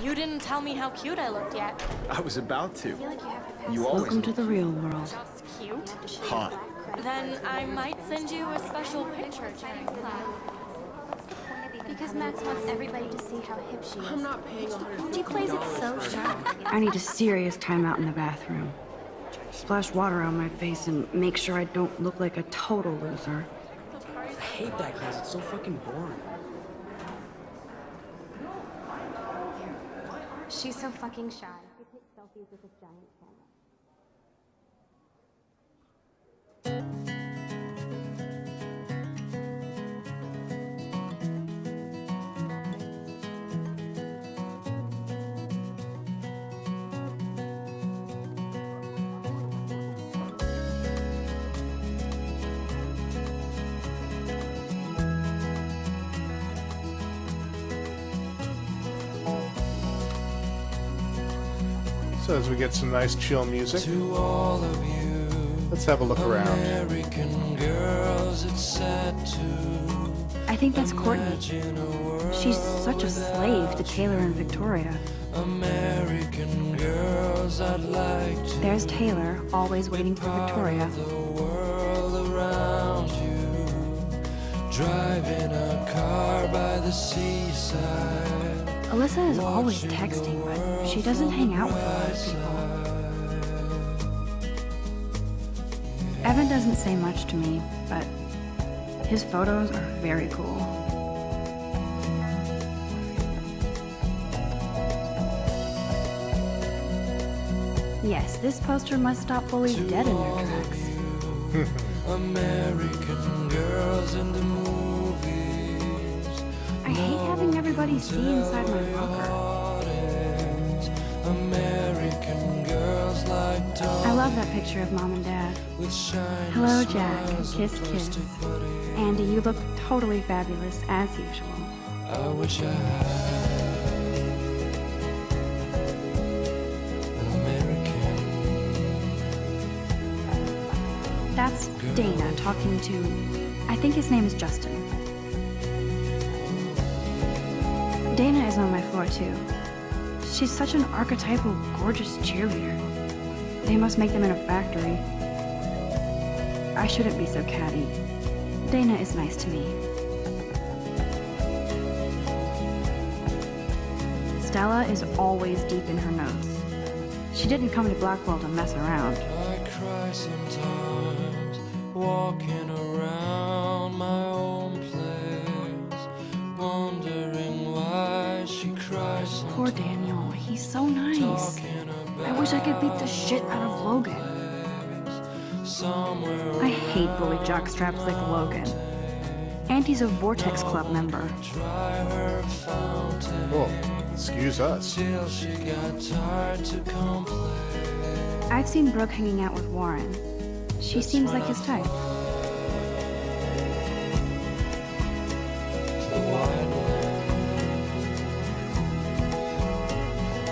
You didn't tell me how cute I looked yet. I was about to. I feel like you have to pass. You always Welcome to the real world. Just cute? hot. Then I might send you a special picture during class. Because Max wants everybody to see how hip she is. I'm not paying $150. She plays it so sharp. I need a serious timeout in the bathroom. Splash water on my face and make sure I don't look like a total loser. I hate that class. It's so fucking boring. She's so fucking shy. She takes selfies with this giant camera. So as we get some nice chill music, To all of you, let's have a look around. American girls, it's sad to I think that's Courtney. imagine a world. She's such a slave to Taylor and Victoria. American girls, I'd like to There's Taylor, always waiting for Victoria. the world around you. Driving a car by the seaside. Alyssa is always texting, but she doesn't hang out with a lot of people. Evan doesn't say much to me, but his photos are very cool. Yes, this poster must stop bullies dead in their tracks. American girls in the movies. I hate having everybody see inside my locker. Gardens. American girls like I love that picture of Mom and Dad. with shiny Hello, Jack. smiles Kiss, and kiss. plastic buddies. Andy, you look totally fabulous, as usual. I wish I had an American. That's Dana talking to, I think his name is Justin. Dana is on my floor too. She's such an archetypal, gorgeous cheerleader. They must make them in a factory. I shouldn't be so catty. Dana is nice to me. Stella is always deep in her notes. She didn't come to Blackwell to mess around. I cry sometimes, walking around my own place, wondering why she cries sometimes. Poor Daniel, he's so nice. Talking I wish I could beat the shit out of Logan. somewhere I hate bully jockstraps like Logan. Auntie's a Vortex Club member. try her fountain Oh, excuse us. till she got tired to complain. I've seen Brooke hanging out with Warren. She seems like his type. The wide land,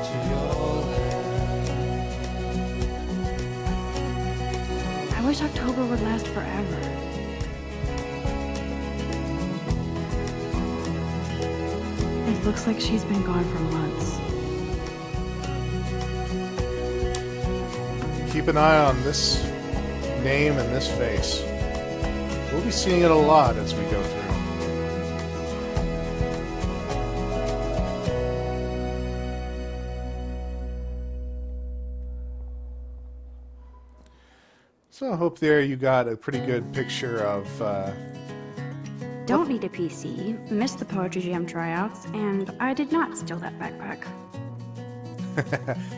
to your land. I wish October would last forever. It looks like she's been gone for months. Keep an eye on this name and this face. We'll be seeing it a lot as we go through. So I hope there you got a pretty good picture of Don't need a PC, missed the Poetry Jam tryouts, and I did not steal that backpack.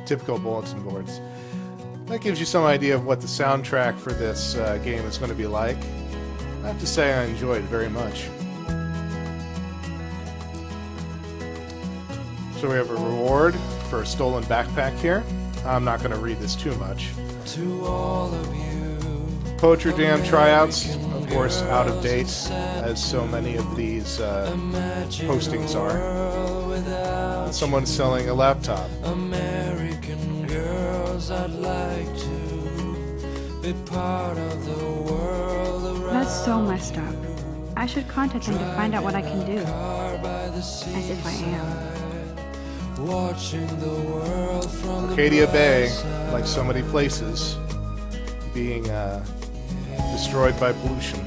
typical bulletin boards. That gives you some idea of what the soundtrack for this game is going to be like. I have to say I enjoyed it very much. So we have a reward for a stolen backpack here. I'm not going to read this too much. To all of you, Poetry Jam tryouts, of course, out of date, as so many of these postings are. And someone's selling a laptop. American girls, I'd like to be part of the world around. That's so messed up. I should contact them to find out what I can do. Car by the As if I am. watching the world from Arcadia the Bay, bright side. like so many places, being destroyed by pollution.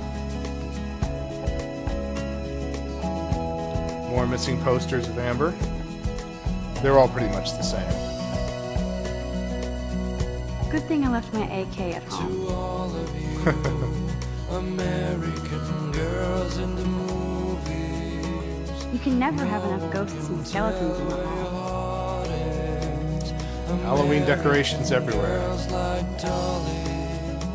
More missing posters of Amber. They're all pretty much the same. Good thing I left my AK at home. To all of you American girls in the movies, You can never have enough ghosts and skeletons in the hall. Halloween decorations everywhere. girls like Dolly,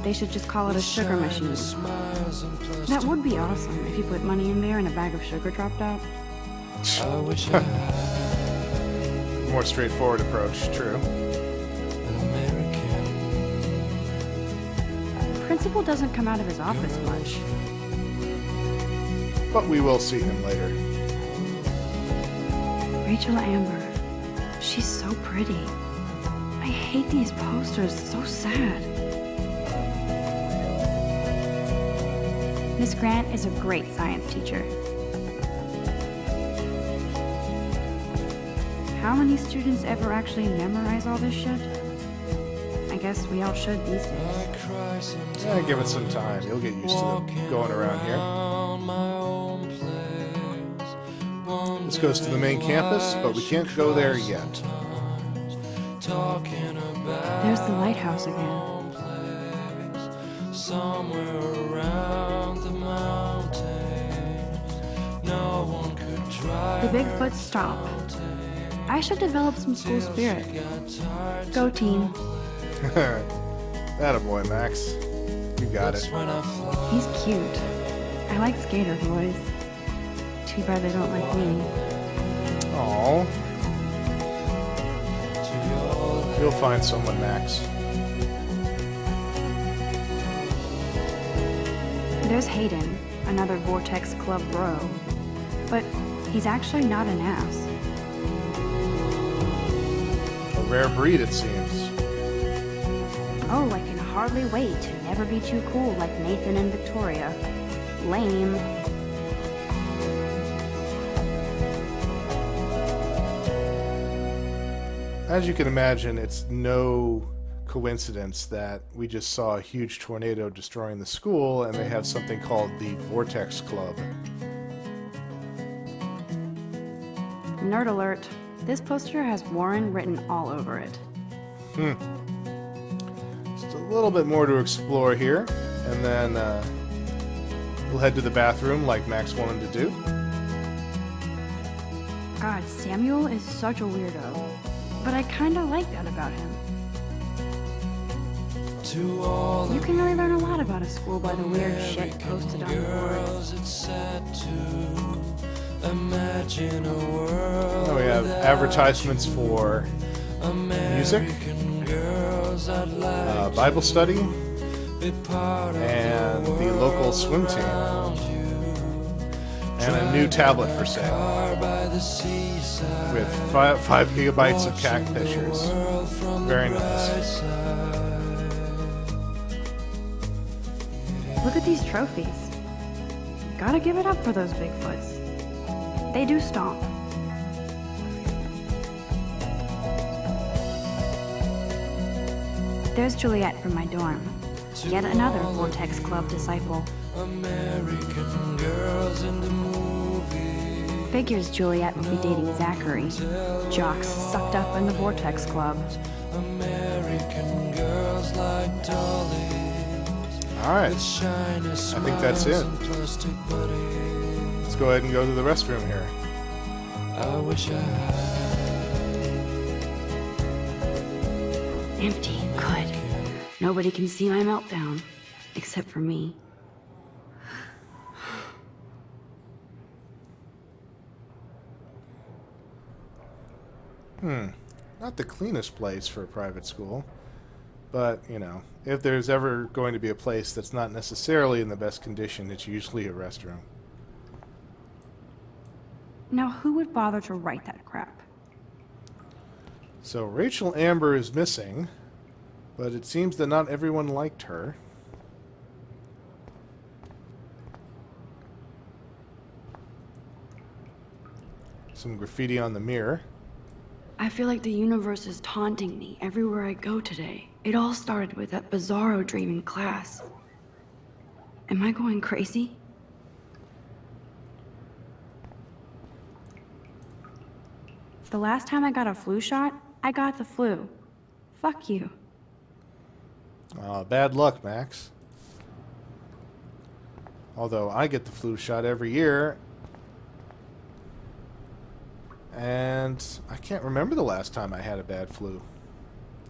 They should just call it a sugar machine. smiles and plastic. That would be awesome if you put money in there and a bag of sugar dropped out. I wish I had More straightforward approach, true. an American. Principal doesn't come out of his office much. But we will see him later. Rachel Amber. She's so pretty. I hate these posters. So sad. Miss Grant is a great science teacher. How many students ever actually memorize all this shit? I guess we all should these days. I cry sometimes Yeah, give it some time. You'll get used to going around here. on my own place. This goes to the main campus, but we can't go there yet. Talking about There's the lighthouse again. somewhere around the mountains. No one could drive. The Bigfoot stomp. I should develop some school spirit. Go team. Attaboy, Max. You got it. When I fly He's cute. I like skater boys. Too bad they don't like me. Aww. You'll find someone, Max. There's Hayden, another Vortex Club bro. But he's actually not an ass. A rare breed, it seems. Oh, I can hardly wait to never be too cool like Nathan and Victoria. Lame. As you can imagine, it's no coincidence that we just saw a huge tornado destroying the school, and they have something called the Vortex Club. Nerd alert. This poster has Warren written all over it. Just a little bit more to explore here, and then we'll head to the bathroom like Max wanted to do. God, Samuel is such a weirdo. But I kinda like that about him. to all You can really learn a lot about a school by the weird shit posted on the boards. girls, it's sad to imagine a world. Now we have advertisements for music, Girls, I'd like Bible study, be part of and the local swim team, and a new tablet for sale car by the seaside. with 5 gigabytes of CAC pictures. Very nice. Look at these trophies. Gotta give it up for those Bigfoots. They do stomp. There's Juliet from my dorm. Yet another Vortex Club disciple. American girls in the movie. Figures Juliet would be dating Zachary. Jocks sucked up in the Vortex Club. American girls like Dolly. Alright, Shiny I think that's it. plastic buddy. Let's go ahead and go to the restroom here. I wish I had Empty. Good. Nobody can see my meltdown. Except for me. Not the cleanest place for a private school. But, you know, if there's ever going to be a place that's not necessarily in the best condition, it's usually a restroom. Now, who would bother to write that crap? So Rachel Amber is missing, but it seems that not everyone liked her. Some graffiti on the mirror. I feel like the universe is taunting me everywhere I go today. It all started with that bizarro dream in class. Am I going crazy? The last time I got a flu shot, I got the flu. Fuck you. Bad luck, Max. Although I get the flu shot every year. And I can't remember the last time I had a bad flu.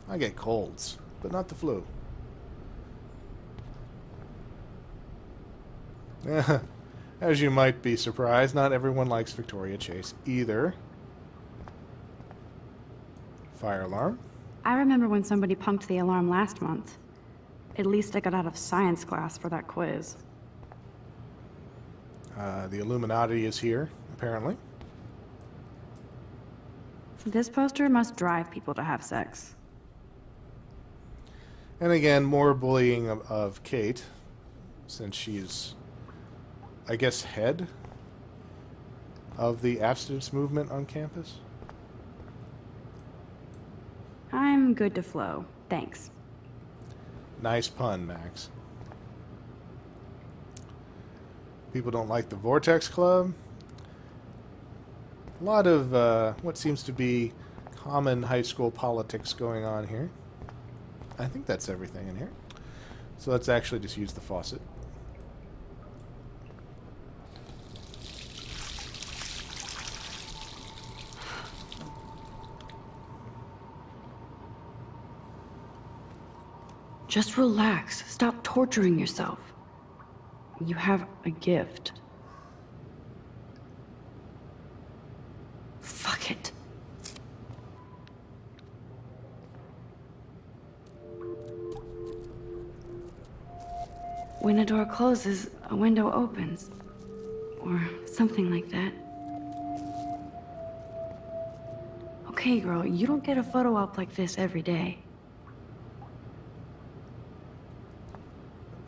I get colds, but not the flu. As you might be surprised, not everyone likes Victoria Chase either. Fire alarm. I remember when somebody punked the alarm last month. At least I got out of science class for that quiz. The Illuminati is here, apparently. This poster must drive people to have sex. And again, more bullying of Kate, since she's, I guess, head of the abstinence movement on campus. I'm good to flow. Thanks. Nice pun, Max. People don't like the Vortex Club. A lot of what seems to be common high school politics going on here. I think that's everything in here. So let's actually just use the faucet. Just relax. Stop torturing yourself. You have a gift. Fuck it. When a door closes, a window opens. Or something like that. Okay, girl, you don't get a photo op like this every day.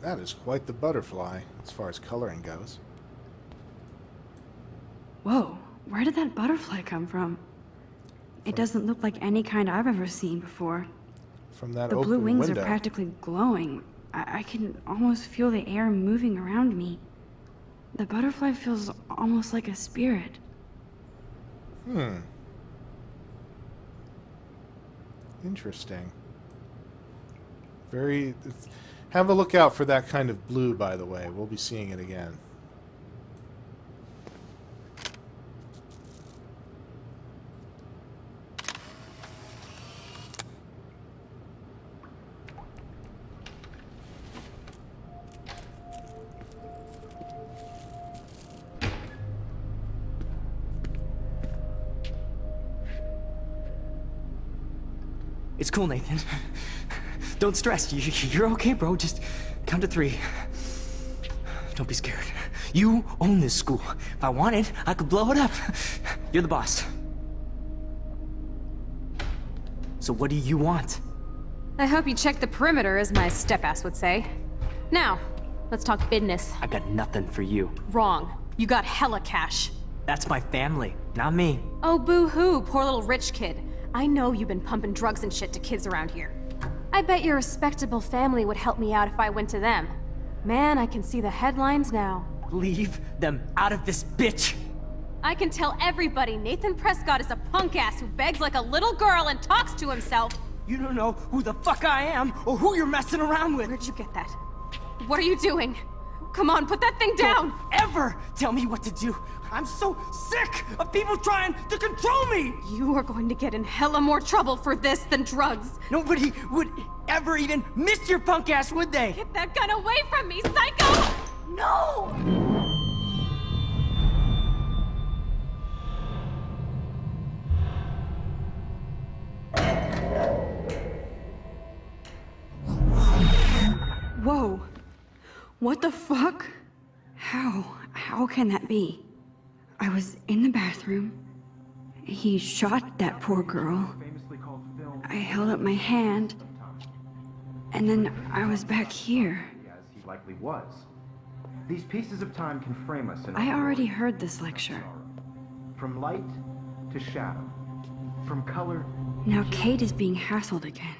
That is quite the butterfly, as far as coloring goes. Whoa, where did that butterfly come from? It doesn't look like any kind I've ever seen before. From that The open blue wings window. are practically glowing. I can almost feel the air moving around me. The butterfly feels almost like a spirit. Interesting. Have a look out for that kind of blue, by the way. We'll be seeing it again. It's cool, Nathan. Don't stress. You're okay, bro. Just count to 3. Don't be scared. You own this school. If I wanted, I could blow it up. You're the boss. So what do you want? I hope you check the perimeter, as my step-ass would say. Now, let's talk business. I got nothing for you. Wrong. You got hella cash. That's my family, not me. Oh, boo-hoo, poor little rich kid. I know you've been pumping drugs and shit to kids around here. I bet your respectable family would help me out if I went to them. Man, I can see the headlines now. Leave them out of this bitch! I can tell everybody Nathan Prescott is a punk ass who begs like a little girl and talks to himself. You don't know who the fuck I am or who you're messing around with. Where'd you get that? What are you doing? Come on, put that thing down! Don't ever tell me what to do. I'm so sick of people trying to control me! You are going to get in hella more trouble for this than drugs. Nobody would ever even miss your punk ass, would they? Get that gun away from me, psycho! No! Whoa. What the fuck? How can that be? I was in the bathroom. He shot that poor girl. I held up my hand. And then I was back here. As he likely was. These pieces of time can frame us in I already heard this lecture. from light to shadow, from color. Now Kate is being hassled again.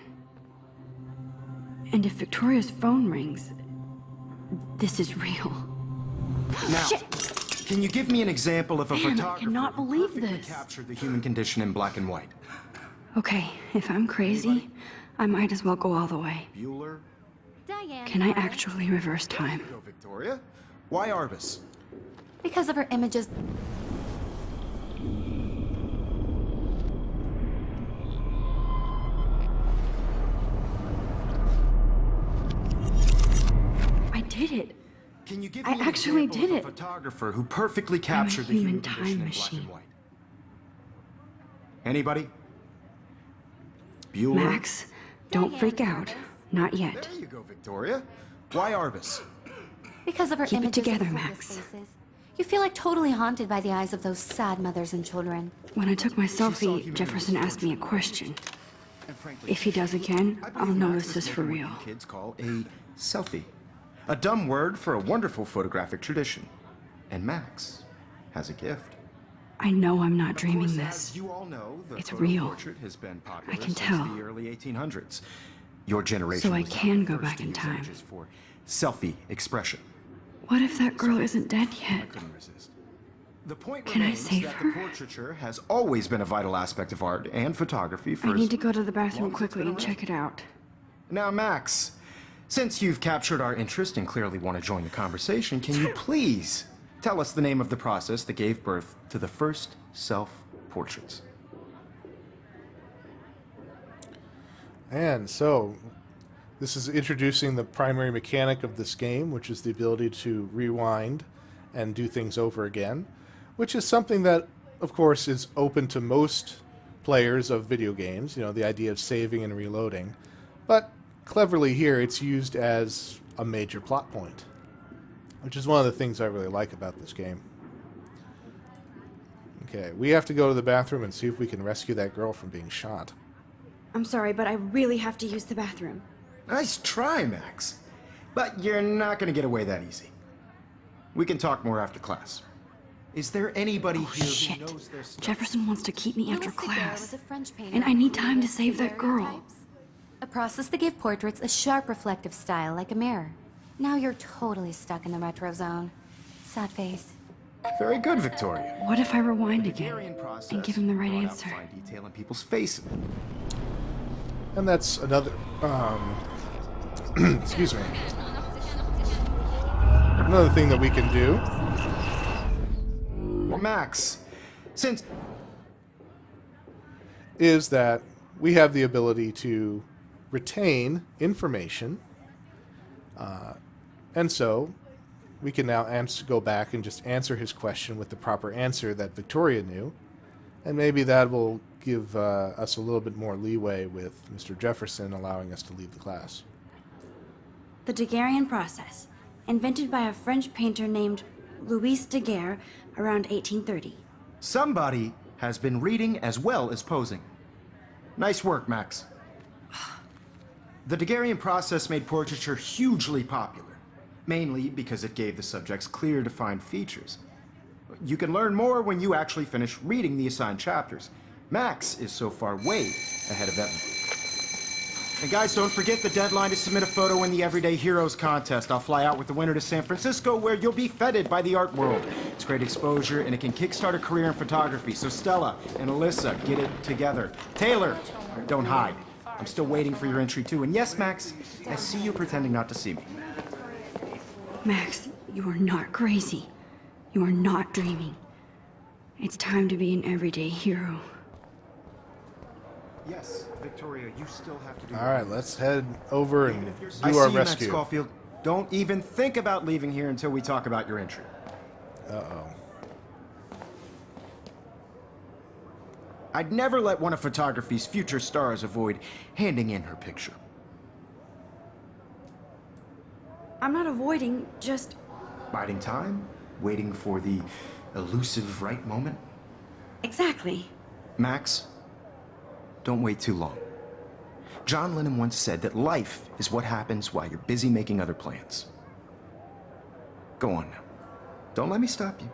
And if Victoria's phone rings, this is real. Now, can you give me an example of a Man, I photographer cannot who believe perfectly this. captured the human condition in black and white? Okay, if I'm crazy, I might as well go all the way. Bueller? Diane. Can I Lawrence. actually reverse time? Go, Victoria. Why Arbus? Because of her images. I did it. Can you give I me an actually example did of a it. photographer who perfectly captured the human human time condition in black machine. and white? Anybody? Bueller? Max, don't Diane freak out. Lawrence. Not yet. There you go, Victoria. Why Arbus? Because of her Keep it images together, of Max. hopeless faces. You feel like totally haunted by the eyes of those sad mothers and children. When I took my saw selfie, human Jefferson beings asked me a question. And frankly, If he does again, I I'll believe know Max this is is for making real. what you kids call a selfie. A dumb word for a wonderful photographic tradition. And Max has a gift. I know I'm not Of dreaming course, this. As you all know, the It's photo real. portrait has been popular I can since tell. the early 1800s. Your generation So I was not can the go first back to in use time. images for selfie expression. What if that girl isn't dead I yet? couldn't resist. The point Can I remains save that her? the portraiture has always been a vital aspect of art and photography for I as need to go to the long bathroom as it's quickly been and check it out. Now, Max, since you've captured our interest and clearly want to join the conversation, can you please tell us the name of the process that gave birth to the first self-portraits? And so, this is introducing the primary mechanic of this game, which is the ability to rewind and do things over again, which is something that, of course, is open to most players of video games, you know, the idea of saving and reloading. But cleverly here, it's used as a major plot point, which is one of the things I really like about this game. Okay, we have to go to the bathroom and see if we can rescue that girl from being shot. I'm sorry, but I really have to use the bathroom. Nice try, Max. But you're not going to get away that easy. We can talk more after class. Is there anybody Oh, here shit. who knows their stuff? Jefferson wants to keep me after Louis Daguerre class. was a French painter And I need who time to used save that girl. daguerreotypes. A process that gave portraits a sharp reflective style like a mirror. Now you're totally stuck in the retro zone. Sad face. Very good, Victoria. What if I rewind again Daguerrean process and give him the right brought out answer? fine detail in people's faces. And that's another, excuse me. Another thing that we can do. Well, Max, since Is that we have the ability to retain information, and so we can now go back and just answer his question with the proper answer that Victoria knew, and maybe that will give us a little bit more leeway with Mr. Jefferson allowing us to leave the class. The Daguerrean process, invented by a French painter named Louis Daguerre around 1830. somebody has been reading as well as posing. Nice work, Max. The Daguerrean process made portraiture hugely popular, mainly because it gave the subjects clear, defined features. You can learn more when you actually finish reading the assigned chapters. Max is so far way ahead of Evan. And guys, don't forget the deadline to submit a photo in the Everyday Heroes contest. I'll fly out with the winner to San Francisco, where you'll be feted by the art world. It's great exposure, and it can kickstart a career in photography. So Stella and Alyssa, get it together. Taylor, don't hide. I'm still waiting for your entry too. And yes, Max, I see you pretending not to see me. Max, you are not crazy. You are not dreaming. It's time to be an everyday hero. Yes, Victoria, you still have to do. All right, let's head over and I do see our you, rescue. Max Caulfield. Don't even think about leaving here until we talk about your entry. Uh-oh. I'd never let one of photography's future stars avoid handing in her picture. I'm not avoiding, just... Biding time, waiting for the elusive right moment. Exactly. Max, don't wait too long. John Lennon once said that life is what happens while you're busy making other plans. Go on now. Don't let me stop you.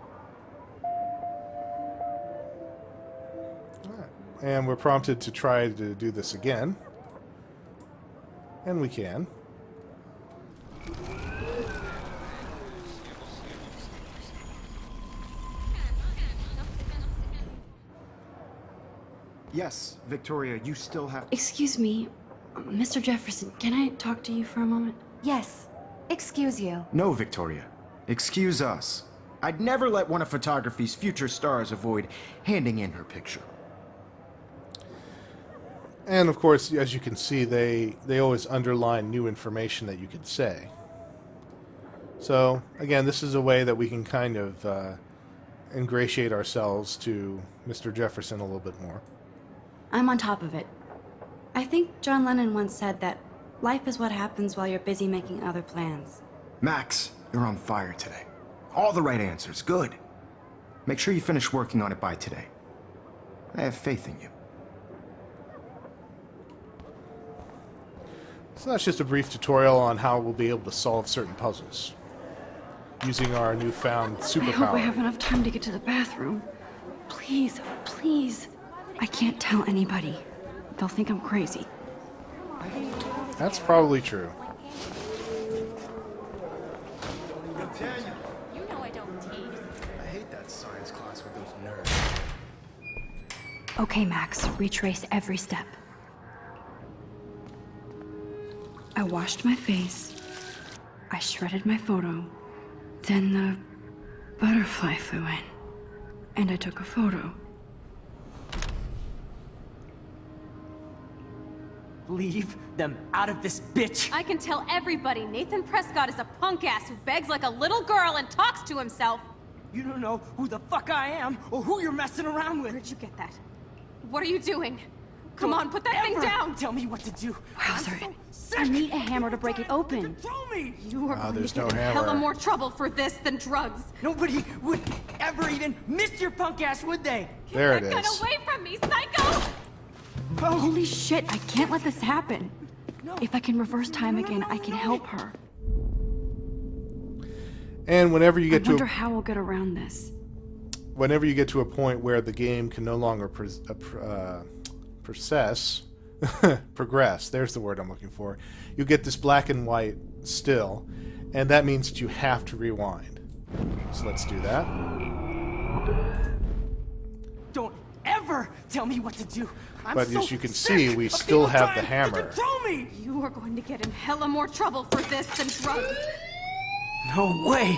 And we're prompted to try to do this again. And we can. Yes, Victoria, you still have... Excuse me, Mr. Jefferson, can I talk to you for a moment? Yes. Excuse you. No, Victoria. Excuse us. I'd never let one of photography's future stars avoid handing in her picture. And of course, as you can see, they always underline new information that you can say. So, again, this is a way that we can kind of ingratiate ourselves to Mr. Jefferson a little bit more. I'm on top of it. I think John Lennon once said that life is what happens while you're busy making other plans. Max, you're on fire today. All the right answers. Good. Make sure you finish working on it by today. I have faith in you. So that's just a brief tutorial on how we'll be able to solve certain puzzles using our newfound I hope I have superpower. enough time to get to the bathroom. Please, please. I can't tell anybody. They'll think I'm crazy. That's probably true. You know I don't tease. I hate that science class with those nerds. Okay, Max, retrace every step. I washed my face. I shredded my photo. Then the butterfly flew in. And I took a photo. Leave them out of this bitch! I can tell everybody Nathan Prescott is a punk ass who begs like a little girl and talks to himself. You don't know who the fuck I am or who you're messing around with. Where'd you get that? What are you doing? Come on, put that thing Ever down! Tell me what to do. Wowzer, I'm so I sick need a hammer to break it of open. Control me. You are going there's to no get in hella hammer. more trouble for this than drugs. Nobody would ever even miss your punk ass, would they? There it Get that gun is. away from me, psycho! Holy shit, I can't let this happen. If I can reverse time again, I can help her. And whenever you I get to wonder a, how we'll get around this. whenever you get to a point where the game can no longer progress, there's the word I'm looking for, you get this black and white still, and that means that you have to rewind. So let's do that. Don't ever tell me what to do. I'm But so as you can sick see, we of still people have the trying to hammer. Control me. You are going to get in hella more trouble for this than drugs. No way.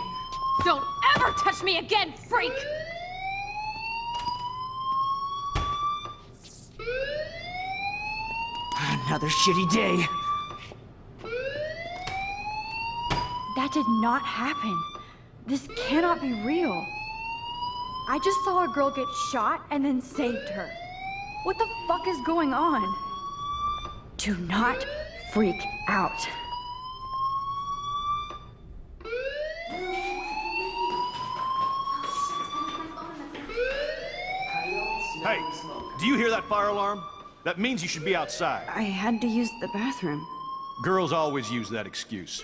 Don't ever touch me again, freak! Another shitty day. That did not happen. This cannot be real. I just saw a girl get shot and then saved her. What the fuck is going on? Do not freak out. Hey, do you hear that fire alarm? That means you should be outside. I had to use the bathroom. Girls always use that excuse.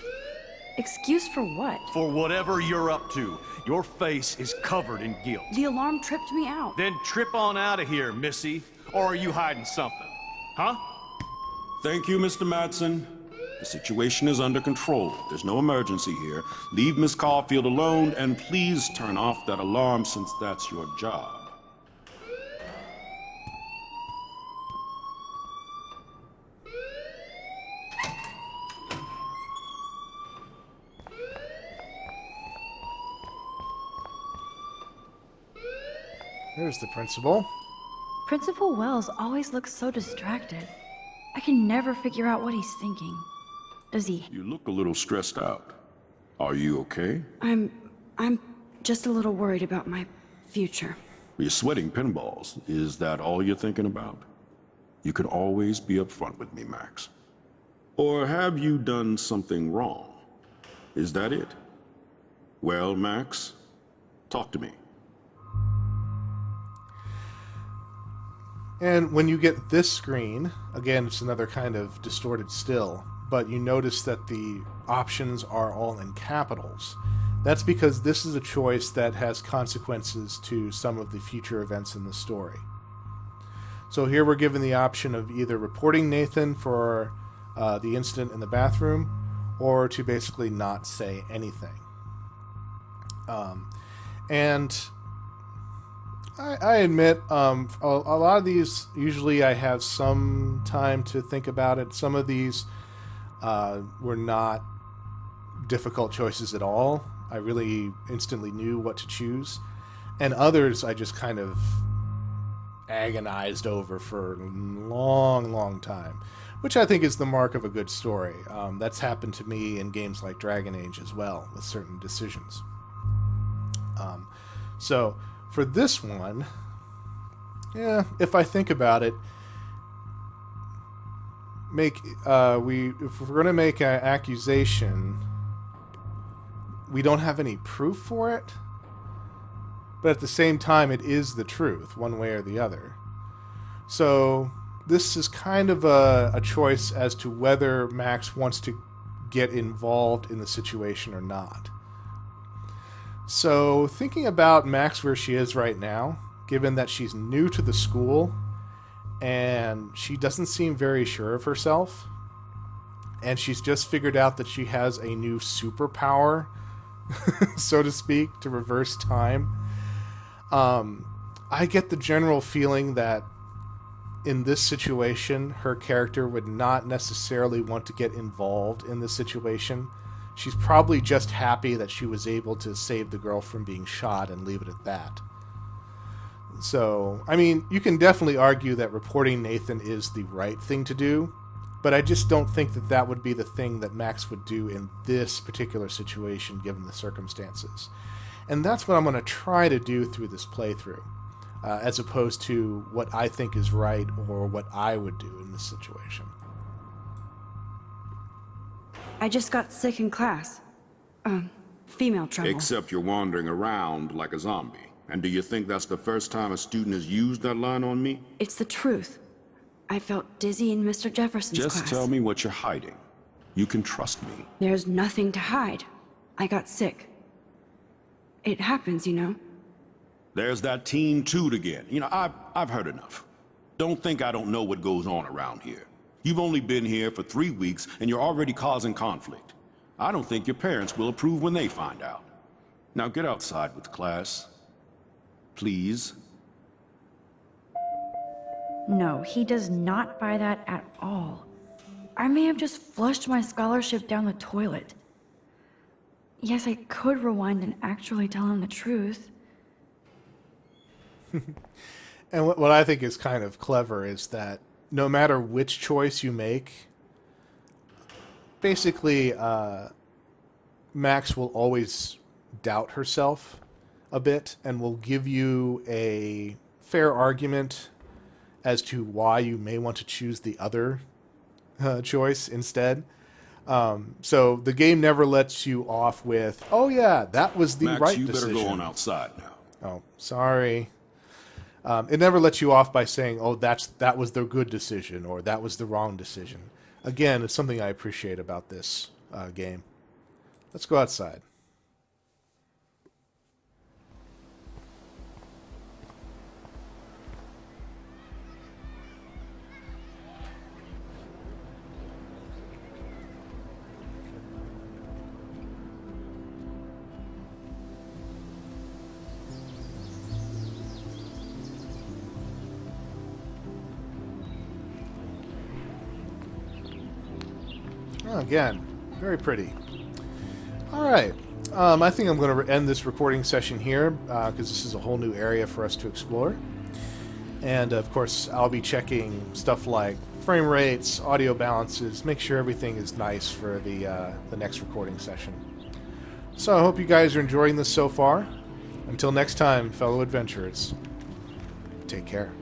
Excuse for what? For whatever you're up to, your face is covered in guilt. The alarm tripped me out. Then trip on out of here, Missy. Or are you hiding something? Huh? Thank you, Mr. Madsen. The situation is under control. There's no emergency here. Leave Miss Caulfield alone, and please turn off that alarm since that's your job. There's the principal. Principal Wells always looks so distracted. I can never figure out what he's thinking. Does he? You look a little stressed out. Are you okay? I'm just a little worried about my future. You're sweating pinballs. Is that all you're thinking about? You can always be upfront with me, Max. Or have you done something wrong? Is that it? Well, Max, talk to me. And when you get this screen, again, it's another kind of distorted still, but you notice that the options are all in capitals. That's because this is a choice that has consequences to some of the future events in the story. So here we're given the option of either reporting Nathan for the incident in the bathroom, or to basically not say anything. And I admit, a lot of these, usually I have some time to think about it. Some of these were not difficult choices at all. I really instantly knew what to choose. And others I just kind of agonized over for a long, long time, which I think is the mark of a good story. That's happened to me in games like Dragon Age as well, with certain decisions. So for this one, yeah, if I think about it, if we're going to make an accusation, we don't have any proof for it, but at the same time, it is the truth, one way or the other. So this is kind of a choice as to whether Max wants to get involved in the situation or not. So thinking about Max where she is right now, given that she's new to the school and she doesn't seem very sure of herself, and she's just figured out that she has a new superpower, so to speak, to reverse time. I get the general feeling that in this situation, her character would not necessarily want to get involved in the situation. She's probably just happy that she was able to save the girl from being shot and leave it at that. So, I mean, you can definitely argue that reporting Nathan is the right thing to do, but I just don't think that that would be the thing that Max would do in this particular situation, given the circumstances. And that's what I'm going to try to do through this playthrough, as opposed to what I think is right or what I would do in this situation. I just got sick in class. Female trouble. Except you're wandering around like a zombie. And do you think that's the first time a student has used that line on me? It's the truth. I felt dizzy in Mr. Jefferson's class. Just tell me what you're hiding. You can trust me. There's nothing to hide. I got sick. It happens, you know. There's that teen toot again. You know, I've heard enough. Don't think I don't know what goes on around here. You've only been here for 3 weeks and you're already causing conflict. I don't think your parents will approve when they find out. Now get outside with class. Please. No, he does not buy that at all. I may have just flushed my scholarship down the toilet. Yes, I could rewind and actually tell him the truth. And what I think is kind of clever is that no matter which choice you make, basically, Max will always doubt herself a bit and will give you a fair argument as to why you may want to choose the other choice instead. So the game never lets you off with, oh yeah, that was the Max, right you decision. better go on outside now. Oh, sorry. It never lets you off by saying, oh, that was the good decision, or that was the wrong decision. Again, it's something I appreciate about this game. Let's go outside. Again, very pretty. All right. I think I'm going to end this recording session here because this is a whole new area for us to explore. And, of course, I'll be checking stuff like frame rates, audio balances, make sure everything is nice for the next recording session. So I hope you guys are enjoying this so far. Until next time, fellow adventurers, take care.